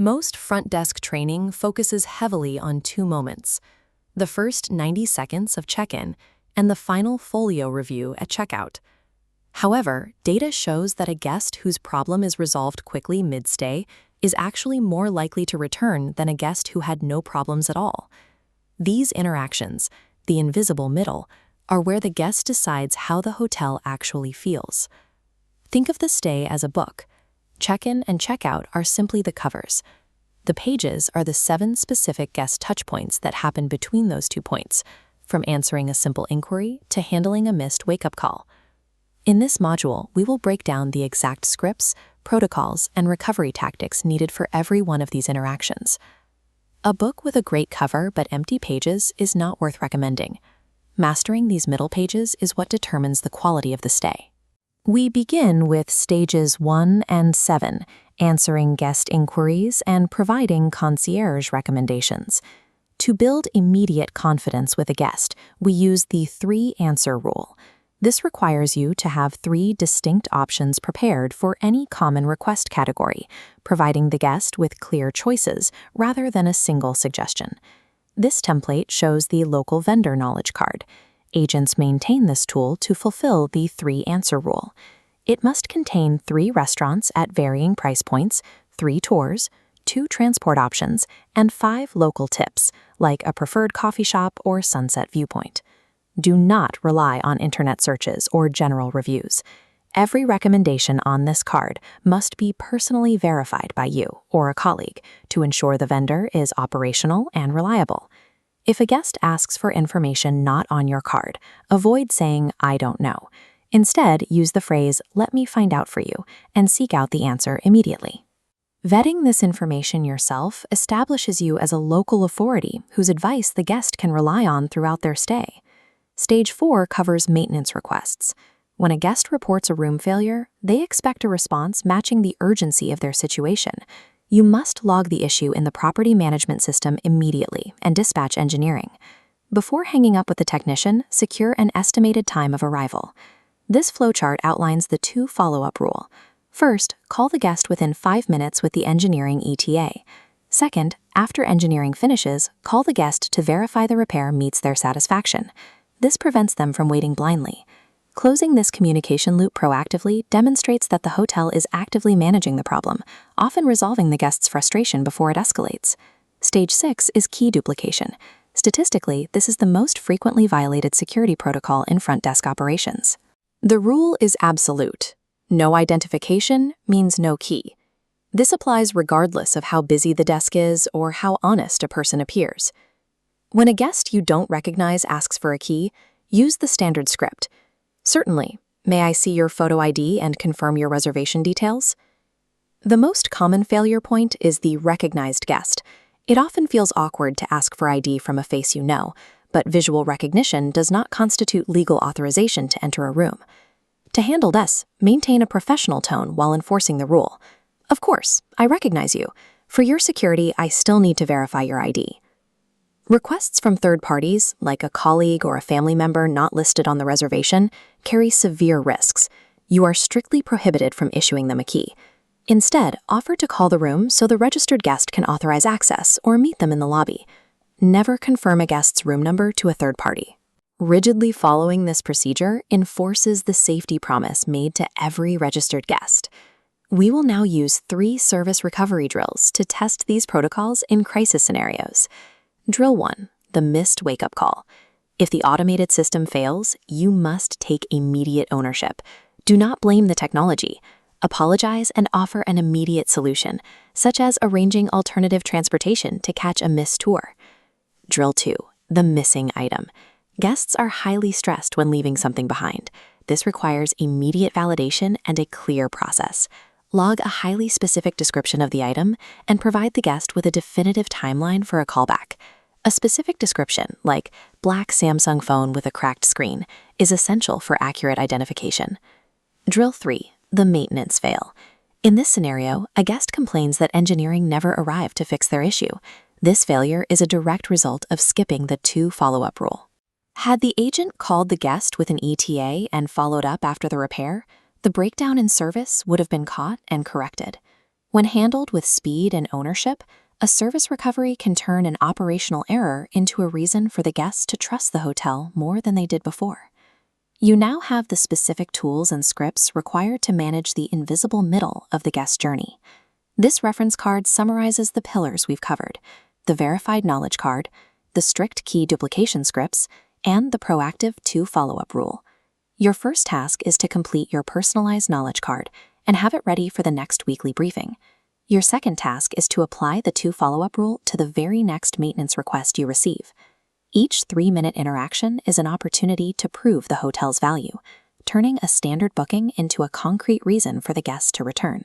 Most front desk training focuses heavily on two moments: the first 90 seconds of check-in and the final folio review at checkout. However, data shows that a guest whose problem is resolved quickly mid-stay is actually more likely to return than a guest who had no problems at all. These interactions, the invisible middle, are where the guest decides how the hotel actually feels. Think of the stay as a book. Check-in and check-out are simply the covers. The pages are the 7 specific guest touchpoints that happen between those 2 points, from answering a simple inquiry to handling a missed wake-up call. In this module, we will break down the exact scripts, protocols, and recovery tactics needed for every one of these interactions. A book with a great cover but empty pages is not worth recommending. Mastering these middle pages is what determines the quality of the stay. We begin with stages 1 and 7, answering guest inquiries and providing concierge recommendations. To build immediate confidence with a guest, we use the 3-answer rule. This requires you to have 3 distinct options prepared for any common request category, providing the guest with clear choices rather than a single suggestion. This template shows the local vendor knowledge card. Agents maintain this tool to fulfill the 3-answer rule. It must contain 3 restaurants at varying price points, 3 tours, 2 transport options, and 5 local tips, like a preferred coffee shop or sunset viewpoint. Do not rely on internet searches or general reviews. Every recommendation on this card must be personally verified by you or a colleague to ensure the vendor is operational and reliable. If a guest asks for information not on your card, avoid saying, "I don't know." Instead, use the phrase, "Let me find out for you," and seek out the answer immediately. Vetting this information yourself establishes you as a local authority whose advice the guest can rely on throughout their stay. Stage 4 covers maintenance requests. When a guest reports a room failure, they expect a response matching the urgency of their situation. You must log the issue in the property management system immediately and dispatch engineering. Before hanging up with the technician, secure an estimated time of arrival. This flowchart outlines the 2 follow-up rule. First, call the guest within 5 minutes with the engineering ETA. Second, after engineering finishes, call the guest to verify the repair meets their satisfaction. This prevents them from waiting blindly. Closing this communication loop proactively demonstrates that the hotel is actively managing the problem, often resolving the guest's frustration before it escalates. Stage 6 is key duplication. Statistically, this is the most frequently violated security protocol in front desk operations. The rule is absolute. No identification means no key. This applies regardless of how busy the desk is or how honest a person appears. When a guest you don't recognize asks for a key, use the standard script. "Certainly. May I see your photo ID and confirm your reservation details?" The most common failure point is the recognized guest. It often feels awkward to ask for ID from a face you know, but visual recognition does not constitute legal authorization to enter a room. To handle this, maintain a professional tone while enforcing the rule. "Of course, I recognize you. For your security, I still need to verify your ID." Requests from third parties, like a colleague or a family member not listed on the reservation, carry severe risks. You are strictly prohibited from issuing them a key. Instead, offer to call the room so the registered guest can authorize access or meet them in the lobby. Never confirm a guest's room number to a third party. Rigidly following this procedure enforces the safety promise made to every registered guest. We will now use 3 service recovery drills to test these protocols in crisis scenarios. Drill 1, the missed wake-up call. If the automated system fails, you must take immediate ownership. Do not blame the technology. Apologize and offer an immediate solution, such as arranging alternative transportation to catch a missed tour. Drill 2, the missing item. Guests are highly stressed when leaving something behind. This requires immediate validation and a clear process. Log a highly specific description of the item and provide the guest with a definitive timeline for a callback. A specific description, like black Samsung phone with a cracked screen, is essential for accurate identification. Drill 3, the maintenance fail. In this scenario, a guest complains that engineering never arrived to fix their issue. This failure is a direct result of skipping the 2 follow-up rule. Had the agent called the guest with an ETA and followed up after the repair, the breakdown in service would have been caught and corrected. When handled with speed and ownership, a service recovery can turn an operational error into a reason for the guests to trust the hotel more than they did before. You now have the specific tools and scripts required to manage the invisible middle of the guest journey. This reference card summarizes the pillars we've covered: the verified knowledge card, the strict key duplication scripts, and the proactive 2 follow-up rule. Your first task is to complete your personalized knowledge card and have it ready for the next weekly briefing. Your second task is to apply the 2 follow-up rule to the very next maintenance request you receive. Each 3-minute interaction is an opportunity to prove the hotel's value, turning a standard booking into a concrete reason for the guest to return.